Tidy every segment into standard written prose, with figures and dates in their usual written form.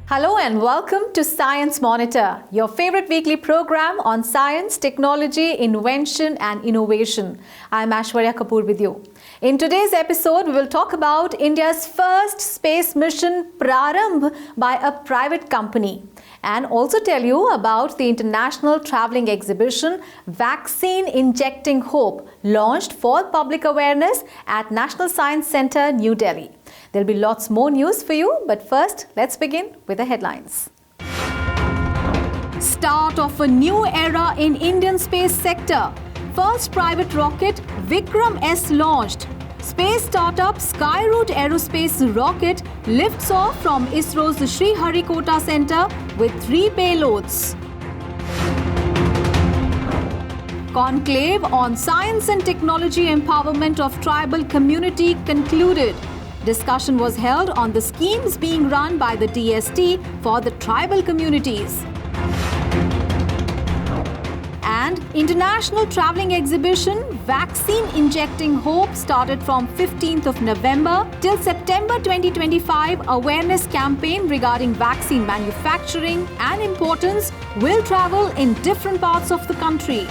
Hello and welcome to Science Monitor, your favorite weekly program on science, technology, invention and innovation. I'm Aishwarya Kapoor with you. In today's episode, we will talk about India's first space mission Prarambh by a private company and also tell you about the international travelling exhibition Vaccine Injecting Hope, launched for public awareness at National Science Centre, New Delhi. There'll be lots more news for you, but first, let's begin with the headlines. Start of a new era in Indian space sector. First private rocket, Vikram S launched. Space startup Skyroot Aerospace rocket lifts off from ISRO's Sriharikota Center with 3 payloads. Conclave on science and technology empowerment of tribal community concluded. Discussion was held on the schemes being run by the DST for the tribal communities. And International Travelling Exhibition Vaccine Injecting Hope started from 15th of November till September 2025. Awareness campaign regarding vaccine manufacturing and importance will travel in different parts of the country.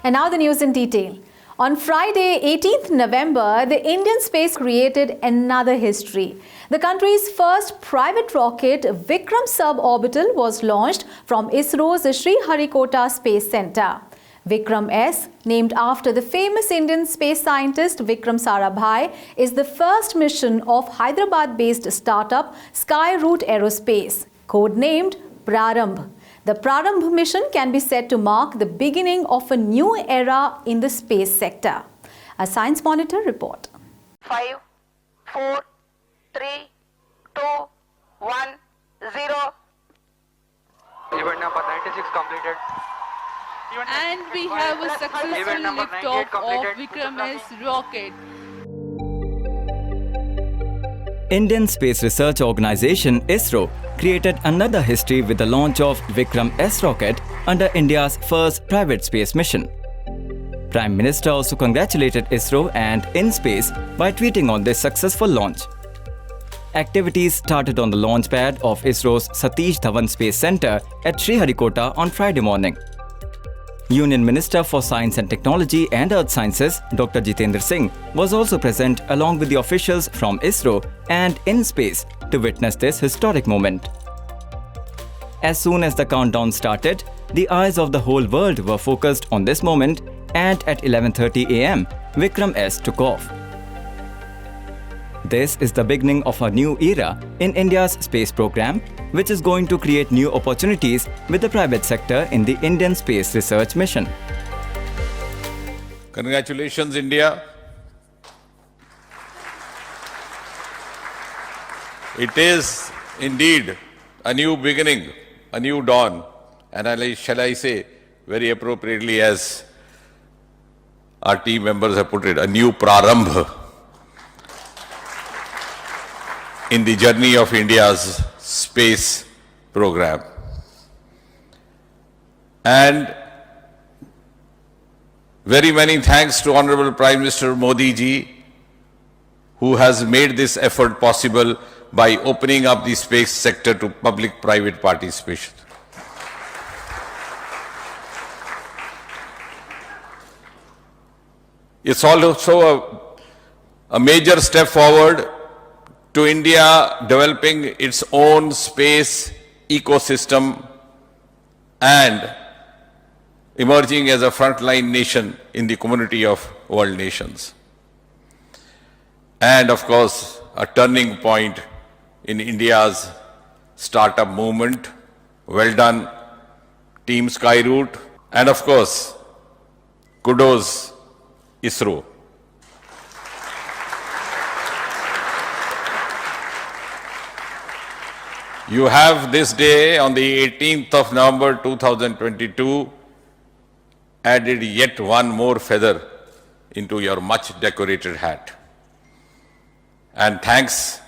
And now the news in detail. On Friday, 18th November, the Indian space created another history. The country's first private rocket, Vikram suborbital, was launched from ISRO's Sriharikota Space Center. Vikram S, named after the famous Indian space scientist Vikram Sarabhai, is the first mission of Hyderabad-based startup Skyroot Aerospace, codenamed Prarambh. The Prarambh mission can be said to mark the beginning of a new era in the space sector. A Science Monitor report. 5, 4, 3, 2, 1, 0. Event number 96 completed. And we have a successful liftoff of Vikram S rocket. Indian Space Research Organisation ISRO created another history with the launch of Vikram S rocket under India's first private space mission. Prime Minister also congratulated ISRO and InSpace by tweeting on this successful launch. Activities started on the launch pad of ISRO's Satish Dhawan Space Centre at Sriharikota on Friday morning. Union Minister for Science and Technology and Earth Sciences, Dr. Jitendra Singh, was also present along with the officials from ISRO and InSpace to witness this historic moment. As soon as the countdown started, the eyes of the whole world were focused on this moment, and at 11:30 am, Vikram S took off. This is the beginning of a new era in India's space program, which is going to create new opportunities with the private sector in the Indian Space Research Mission. Congratulations, India. It is indeed a new beginning, a new dawn, and shall I say, very appropriately as our team members have put it, a new Prarambh in the journey of India's space program. And very many thanks to Honorable Prime Minister Modi ji, who has made this effort possible by opening up the space sector to public-private participation. It's also a major step forward to India developing its own space ecosystem and emerging as a frontline nation in the community of world nations. And of course, a turning point in India's startup movement. Well done, Team Skyroot, and of course, kudos ISRO. You have this day, on the 18th of November 2022, added yet one more feather into your much decorated hat. And thanks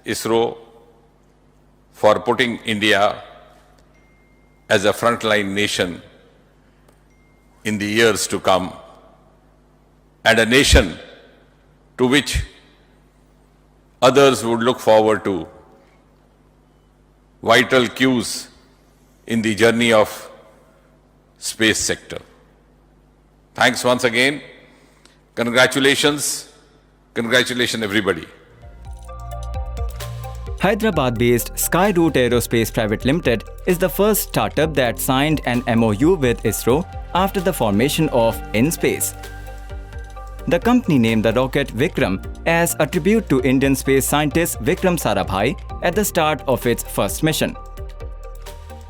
ISRO for putting India as a frontline nation in the years to come, and a nation to which others would look forward to vital cues in the journey of space sector. Thanks once again. Congratulations. Congratulations, everybody. Hyderabad-based Skyroot Aerospace Private Limited is the first startup that signed an MOU with ISRO after the formation of InSpace. The company named the rocket Vikram as a tribute to Indian space scientist Vikram Sarabhai at the start of its first mission.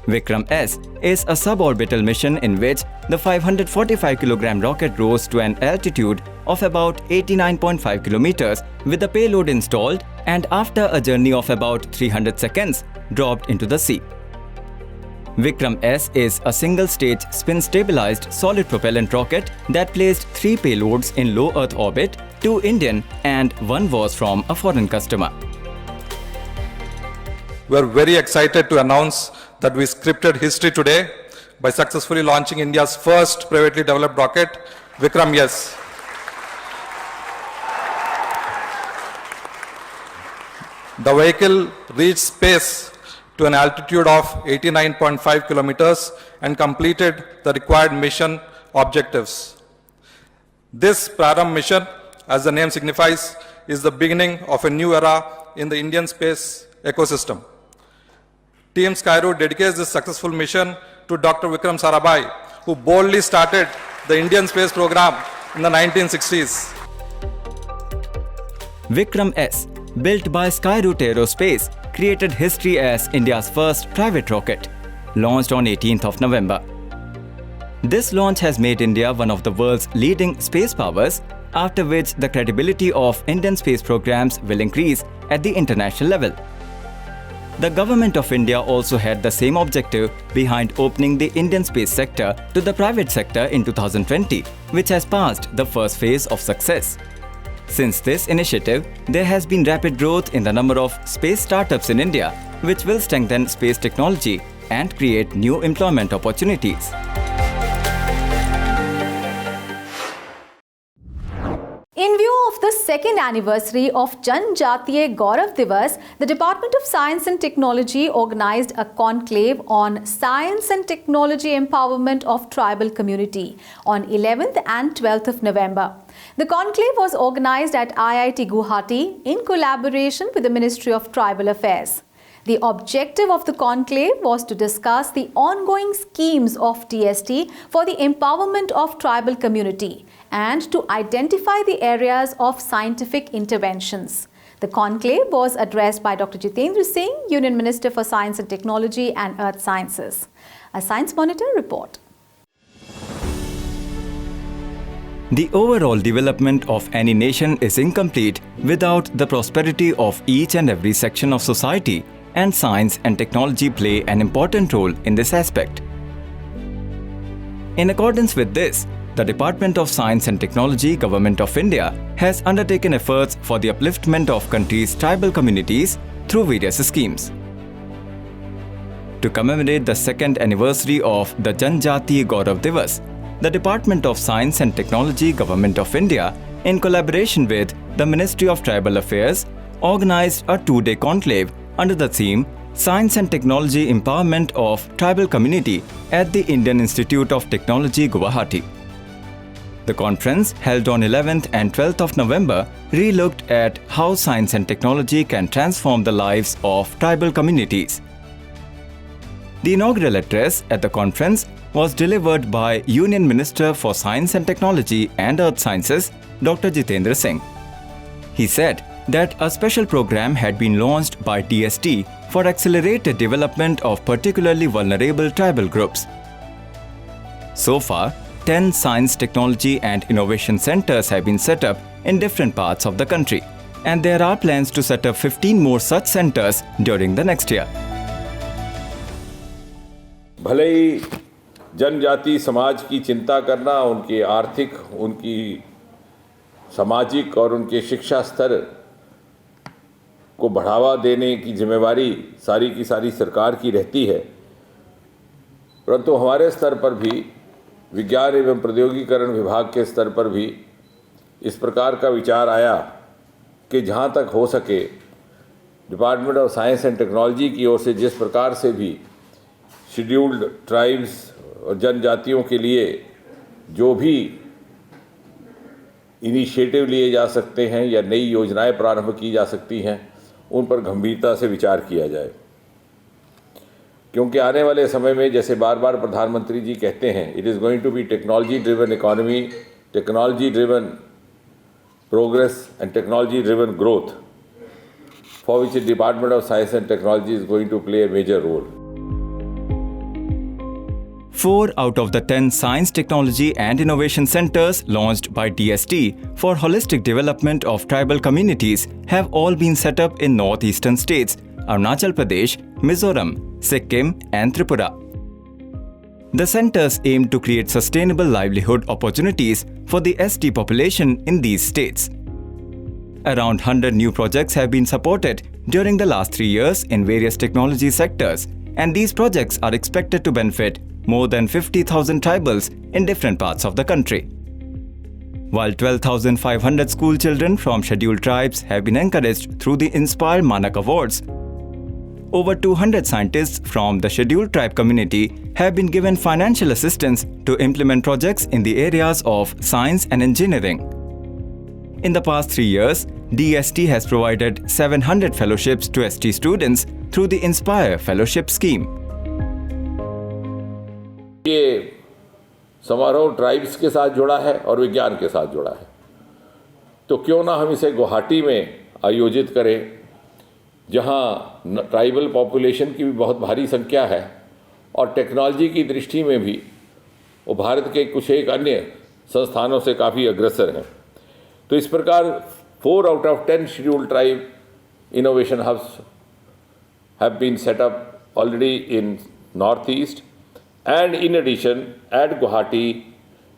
Vikram S is a suborbital mission in which the 545 kg rocket rose to an altitude of about 89.5 km with the payload installed, and after a journey of about 300 seconds, dropped into the sea. Vikram S is a single-stage spin-stabilized solid propellant rocket that placed 3 payloads in low Earth orbit, 2 Indian and 1 was from a foreign customer. We are very excited to announce that we scripted history today by successfully launching India's first privately developed rocket, Vikram S. The vehicle reached space to an altitude of 89.5 kilometers and completed the required mission objectives. This Prarambh mission, as the name signifies, is the beginning of a new era in the Indian space ecosystem. Team Skyroot dedicates this successful mission to Dr. Vikram Sarabhai, who boldly started the Indian space program in the 1960s. Vikram S, built by Skyroot Aerospace, created history as India's first private rocket, launched on 18th of November. This launch has made India one of the world's leading space powers, after which the credibility of Indian space programs will increase at the international level. The Government of India also had the same objective behind opening the Indian space sector to the private sector in 2020, which has passed the first phase of success. Since this initiative, there has been rapid growth in the number of space startups in India, which will strengthen space technology and create new employment opportunities. In view of the second anniversary of Janjatiya Gaurav Diwas, the Department of Science and Technology organized a conclave on science and technology empowerment of tribal community on 11th and 12th of November. The conclave was organized at IIT Guwahati in collaboration with the Ministry of Tribal Affairs. The objective of the conclave was to discuss the ongoing schemes of DST for the empowerment of tribal community and to identify the areas of scientific interventions. The conclave was addressed by Dr. Jitendra Singh, Union Minister for Science and Technology and Earth Sciences. A Science Monitor report. The overall development of any nation is incomplete without the prosperity of each and every section of society, and science and technology play an important role in this aspect. In accordance with this, the Department of Science and Technology, Government of India, has undertaken efforts for the upliftment of country's tribal communities through various schemes. To commemorate the second anniversary of the Janjatiya Gaurav Diwas, the Department of Science and Technology, Government of India, in collaboration with the Ministry of Tribal Affairs, organized a 2-day conclave under the theme Science and Technology Empowerment of Tribal Community at the Indian Institute of Technology, Guwahati. The conference, held on 11th and 12th of November, re-looked at how science and technology can transform the lives of tribal communities. The inaugural address at the conference was delivered by Union Minister for Science and Technology and Earth Sciences, Dr. Jitendra Singh. He said that a special program had been launched by DST for accelerated development of particularly vulnerable tribal groups. So far, 10 science, technology and innovation centers have been set up in different parts of the country, and there are plans to set up 15 more such centers during the next year. भले ही जनजाति समाज की चिंता करना, उनके आर्थिक, उनकी सामाजिक और उनके शिक्षा स्तर को बढ़ावा देने की जिम्मेवारी सारी की सारी सरकार की रहती है, परंतु हमारे स्तर पर भी, विज्ञान एवं प्रौद्योगिकीकरण विभाग के स्तर पर भी इस प्रकार का विचार आया कि जहाँ तक हो सके department of science and technology की ओर से जिस प्रकार से भी शेड्यूल्ड ट्राइब्स और जनजातियों के लिए जो भी इनिशिएटिव लिए जा सकते हैं या नई योजनाएं प्रारंभ की जा सकती हैं, उन पर गंभीरता से विचार किया जाए। क्योंकि आने वाले समय में, जैसे बार बार प्रधानमंत्री जी कहते हैं, it is going to be technology driven economy, technology driven progress and technology driven growth, for which the Department of Science and Technology is going to play a major role. 4 out of the 10 Science, Technology and Innovation Centers launched by DST for holistic development of tribal communities have all been set up in northeastern states, Arunachal Pradesh, Mizoram, Sikkim and Tripura. The centers aim to create sustainable livelihood opportunities for the ST population in these states. Around 100 new projects have been supported during the last 3 years in various technology sectors, and these projects are expected to benefit more than 50,000 tribals in different parts of the country. While 12,500 school children from scheduled tribes have been encouraged through the Inspire Manak Awards, over 200 scientists from the scheduled tribe community have been given financial assistance to implement projects in the areas of science and engineering. In the past 3 years, DST has provided 700 fellowships to ST students through the Inspire Fellowship Scheme. ये समारोह tribes के साथ जुड़ा है और विज्ञान के साथ जुड़ा है, तो क्यों ना हम इसे गुवाहाटी में आयोजित करें, जहां ट्राइबल पॉपुलेशन की भी बहुत भारी संख्या है और टेक्नोलॉजी की दृष्टि में भी वो भारत के कुछ एक अन्य संस्थानों से काफ़ी अग्रसर हैं। तो इस प्रकार 4 out of 10 scheduled tribe innovation hubs have been set up already in Northeast, and in addition at Guwahati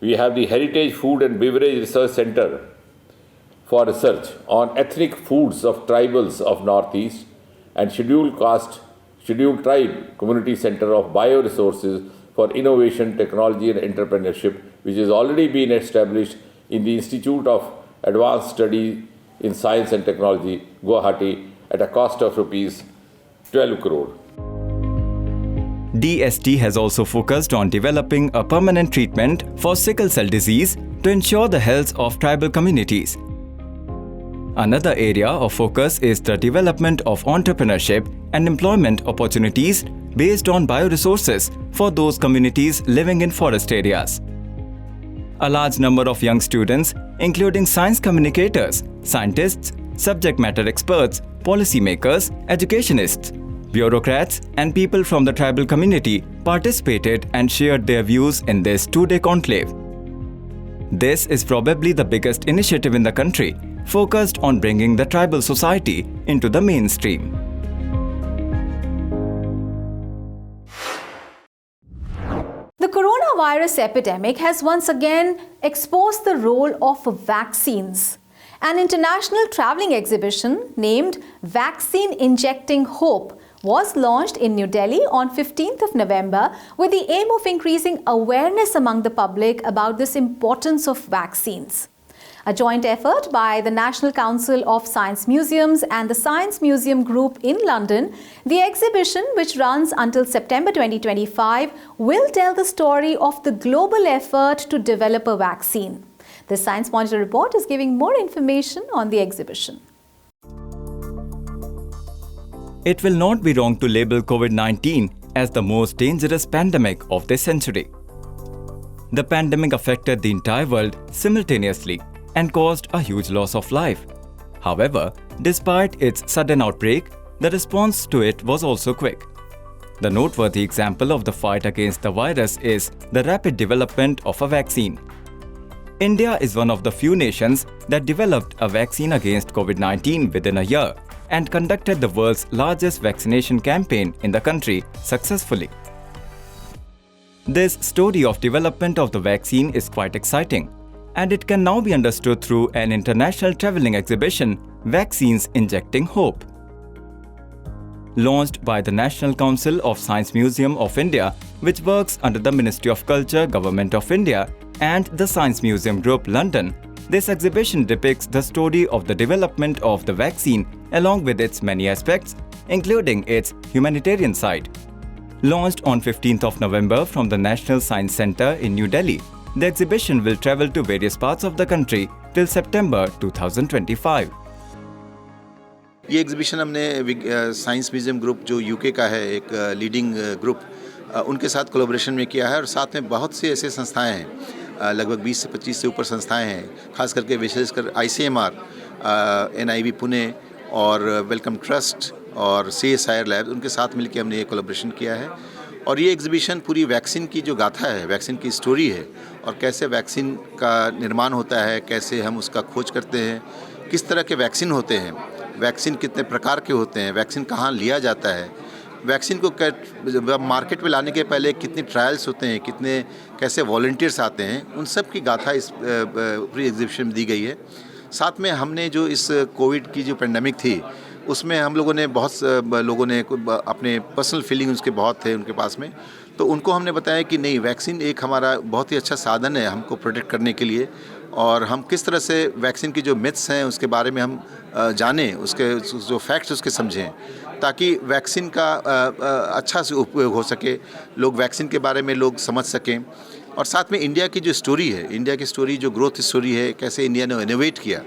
we have the Heritage Food and Beverage Research Center for research on ethnic foods of tribals of Northeast, and Scheduled Caste, Scheduled Tribe Community Center of Bioresources for Innovation, Technology and Entrepreneurship, which has already been established in the Institute of Advanced Study in Science and Technology, Guwahati, at a cost of rupees 12 crore. DST has also focused on developing a permanent treatment for sickle cell disease to ensure the health of tribal communities. Another area of focus is the development of entrepreneurship and employment opportunities based on bioresources for those communities living in forest areas. A large number of young students, including science communicators, scientists, subject matter experts, policymakers, educationists, bureaucrats, and people from the tribal community participated and shared their views in this 2-day conclave. This is probably the biggest initiative in the country focused on bringing the tribal society into the mainstream. The coronavirus epidemic has once again exposed the role of vaccines. An international traveling exhibition named Vaccine Injecting Hope was launched in New Delhi on 15th of November with the aim of increasing awareness among the public about this importance of vaccines. A joint effort by the National Council of Science Museums and the Science Museum Group in London, the exhibition, which runs until September 2025, will tell the story of the global effort to develop a vaccine. The Science Monitor report is giving more information on the exhibition. It will not be wrong to label COVID-19 as the most dangerous pandemic of this century. The pandemic affected the entire world simultaneously and caused a huge loss of life. However, despite its sudden outbreak, the response to it was also quick. The noteworthy example of the fight against the virus is the rapid development of a vaccine. India is one of the few nations that developed a vaccine against COVID-19 within a year and conducted the world's largest vaccination campaign in the country successfully. This story of development of the vaccine is quite exciting, and it can now be understood through an international traveling exhibition, Vaccines Injecting Hope. Launched by the National Council of Science Museum of India, which works under the Ministry of Culture, Government of India, and the Science Museum Group, London, This exhibition depicts the story of the development of the vaccine along with its many aspects, including its humanitarian side. Launched on 15th of November from the National Science Centre in New Delhi, the exhibition will travel to various parts of the country till September 2025. ये exhibition हमने science museum group जो UK का है, एक leading group, उनके साथ collaboration में किया है और साथ में बहुत सी ऐसे संस्थाएं हैं, लगभग 20 से 25 से ऊपर संस्थाएं हैं, खास करके विशेषकर ICMR, NIV पुणे और वेलकम ट्रस्ट और CSIR लैब, उनके साथ मिलकर हमने ये कोलैबोरेशन किया है। और ये एग्जीबिशन पूरी वैक्सीन की जो गाथा है, वैक्सीन की स्टोरी है और कैसे वैक्सीन का निर्माण होता है, कैसे हम उसका खोज करते हैं, किस तरह के वैक्सीन होते हैं, वैक्सीन कितने प्रकार के होते हैं, वैक्सीन कहाँ लिया जाता है, वैक्सीन को मार्केट में लाने के पहले कितने ट्रायल्स होते हैं, कैसे वॉलंटियर्स आते हैं, उन सब की गाथा इस पूरी एग्जीबिशन में दी गई है। साथ में हमने जो इस कोविड की जो पेंडेमिक थी, उसमें हम लोगों ने लोगों ने अपने पर्सनल फीलिंग उसके बहुत थे उनके पास में, तो उनको हमने बताया कि नहीं, वैक्सीन एक हमारा बहुत ही अच्छा साधन है हमको प्रोटेक्ट करने के लिए, और हम किस तरह से वैक्सीन की जो मिथ्स हैं उसके बारे में हम जानें, उसके जो फैक्ट्स उसके समझें, ताकि वैक्सीन का अच्छा से उपयोग हो सके, लोग वैक्सीन के बारे में लोग समझ सकें। और साथ में इंडिया की जो स्टोरी है, इंडिया की स्टोरी जो ग्रोथ स्टोरी है, कैसे इंडिया ने इनोवेट किया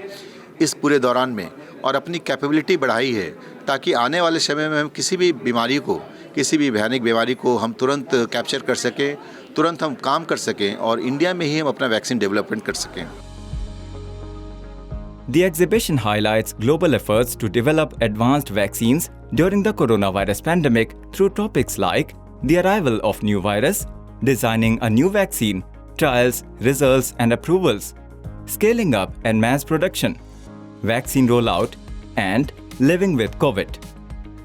इस पूरे दौरान में और अपनी कैपेबिलिटी बढ़ाई है, ताकि आने वाले समय में हम किसी भी बीमारी को, किसी भी भयानक बीमारी को हम तुरंत कैप्चर कर सकें, तुरंत हम काम कर सकें और इंडिया में ही हम अपना वैक्सीन डेवलपमेंट कर सकें। The exhibition highlights global efforts to develop advanced vaccines during the coronavirus pandemic through topics like the arrival of new virus, designing a new vaccine, trials, results and approvals, scaling up and mass production, vaccine rollout, and living with COVID.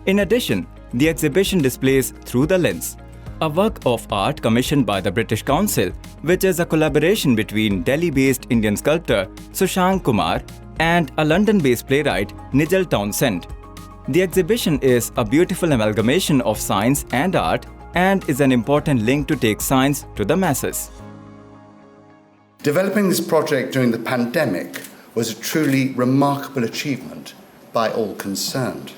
In addition, the exhibition displays Through the Lens, a work of art commissioned by the British Council, which is a collaboration between Delhi-based Indian sculptor Sushank Kumar and a London-based playwright Nigel Townsend. The exhibition is a beautiful amalgamation of science and art and is an important link to take science to the masses. Developing this project during the pandemic was a truly remarkable achievement by all concerned.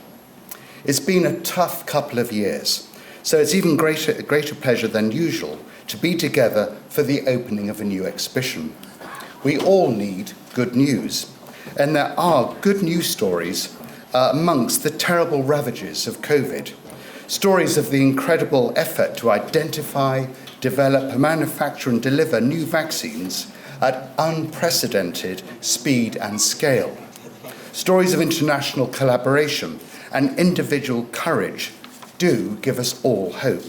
It's been a tough couple of years, so it's even greater pleasure than usual to be together for the opening of a new exhibition. We all need good news, and there are good news stories amongst the terrible ravages of COVID. Stories of the incredible effort to identify, develop, manufacture and deliver new vaccines at unprecedented speed and scale. Stories of international collaboration and individual courage do give us all hope.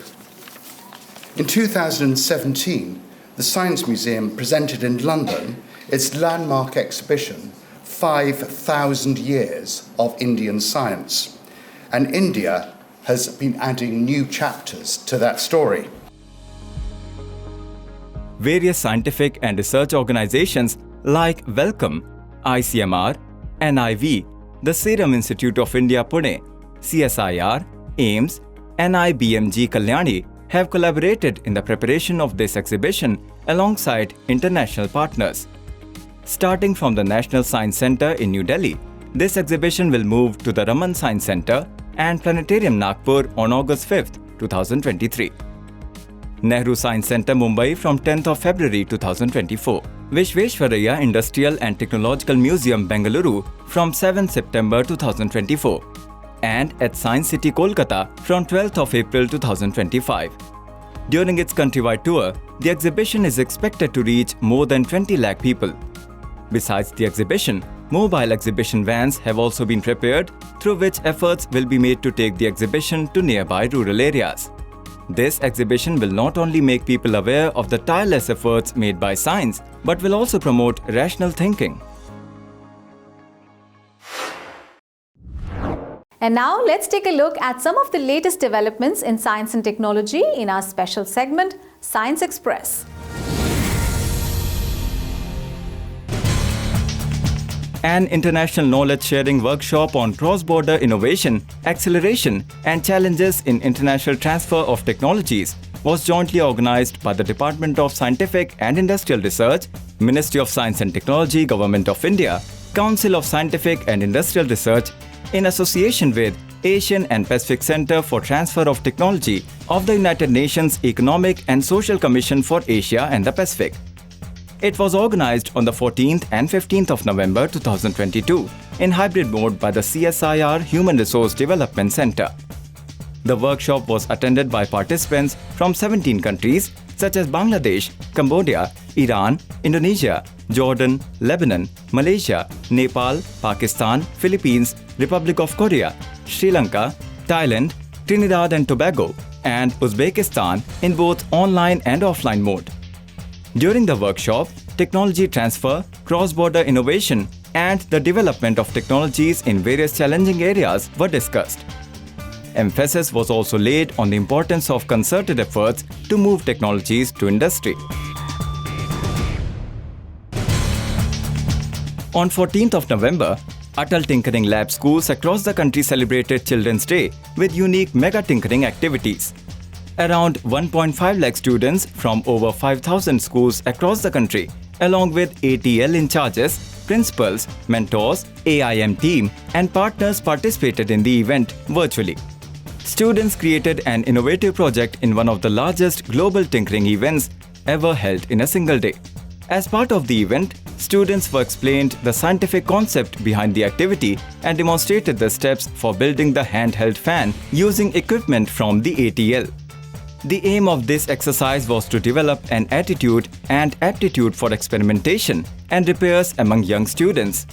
In 2017, the Science Museum presented in London its landmark exhibition, 5,000 Years of Indian Science, and India has been adding new chapters to that story. Various scientific and research organizations like Welcome, ICMR, NIV, the Serum Institute of India Pune, CSIR, AIMS, NIBMG Kalyani have collaborated in the preparation of this exhibition alongside international partners. Starting from the National Science Centre in New Delhi, this exhibition will move to the Raman Science Centre and Planetarium Nagpur on August 5th, 2023. Nehru Science Centre Mumbai from 10th of February 2024. Vishveshwaraya Industrial and Technological Museum Bengaluru from 7th September 2024. And at Science City Kolkata from 12th of April 2025. During its countrywide tour, the exhibition is expected to reach more than 20 lakh people. Besides the exhibition, mobile exhibition vans have also been prepared, through which efforts will be made to take the exhibition to nearby rural areas. This exhibition will not only make people aware of the tireless efforts made by science, but will also promote rational thinking. And now let's take a look at some of the latest developments in science and technology in our special segment, Science Express. An international knowledge-sharing workshop on cross-border innovation, acceleration and challenges in international transfer of technologies was jointly organized by the Department of Scientific and Industrial Research, Ministry of Science and Technology, Government of India, Council of Scientific and Industrial Research, in association with Asian and Pacific Center for Transfer of Technology of the United Nations Economic and Social Commission for Asia and the Pacific. It was organized on the 14th and 15th of November 2022 in hybrid mode by the CSIR Human Resource Development Center. The workshop was attended by participants from 17 countries such as Bangladesh, Cambodia, Iran, Indonesia, Jordan, Lebanon, Malaysia, Nepal, Pakistan, Philippines, Republic of Korea, Sri Lanka, Thailand, Trinidad and Tobago, and Uzbekistan in both online and offline mode. During the workshop, technology transfer, cross-border innovation, and the development of technologies in various challenging areas were discussed. Emphasis was also laid on the importance of concerted efforts to move technologies to industry. On 14th of November, Atal Tinkering Lab schools across the country celebrated Children's Day with unique mega tinkering activities. Around 1.5 lakh students from over 5,000 schools across the country, along with ATL in charges, principals, mentors, AIM team, and partners participated in the event virtually. Students created an innovative project in one of the largest global tinkering events ever held in a single day. As part of the event, students were explained the scientific concept behind the activity and demonstrated the steps for building the handheld fan using equipment from the ATL. The aim of this exercise was to develop an attitude and aptitude for experimentation and repairs among young students.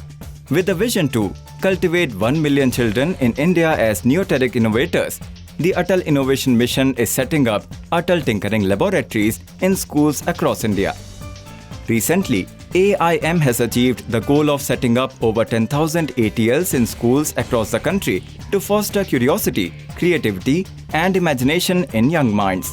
With the vision to cultivate 1 million children in India as neoteric innovators, the Atal Innovation Mission is setting up Atal Tinkering Laboratories in schools across India. Recently, AIM has achieved the goal of setting up over 10,000 ATLs in schools across the country to foster curiosity, creativity, and imagination in young minds.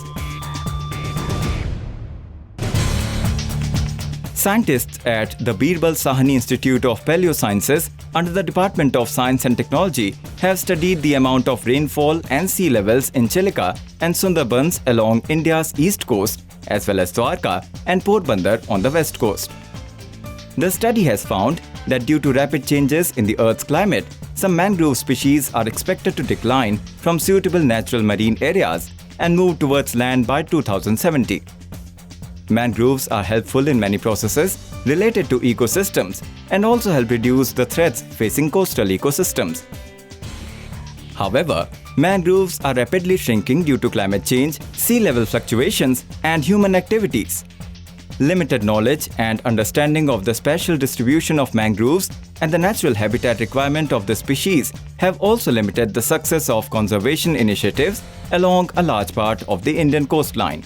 Scientists at the Birbal Sahni Institute of Paleosciences under the Department of Science and Technology have studied the amount of rainfall and sea levels in Chilika and Sundarbans along India's east coast, as well as Dwarka and Porbandar on the west coast. The study has found that due to rapid changes in the Earth's climate, some mangrove species are expected to decline from suitable natural marine areas and move towards land by 2070. Mangroves are helpful in many processes related to ecosystems and also help reduce the threats facing coastal ecosystems. However, mangroves are rapidly shrinking due to climate change, sea level fluctuations, and human activities. Limited knowledge and understanding of the spatial distribution of mangroves and the natural habitat requirement of the species have also limited the success of conservation initiatives along a large part of the Indian coastline.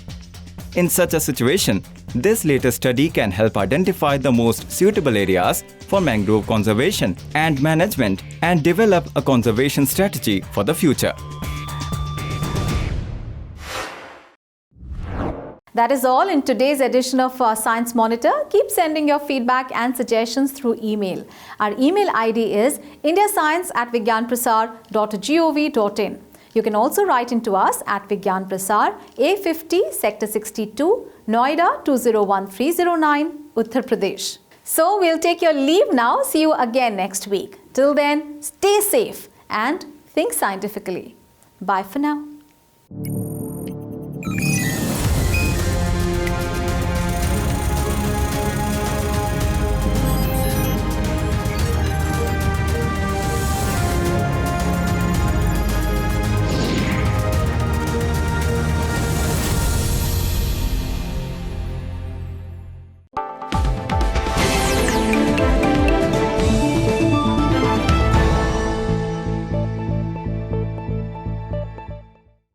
In such a situation, this latest study can help identify the most suitable areas for mangrove conservation and management and develop a conservation strategy for the future. That is all in today's edition of Science Monitor. Keep sending your feedback and suggestions through email. Our email ID is indiascience@vigyanprasar.gov.in. You can also write into us at Vigyan Prasar, A50, Sector 62, Noida 201309, Uttar Pradesh. So we'll take your leave now. See you again next week. Till then, stay safe and think scientifically. Bye for now.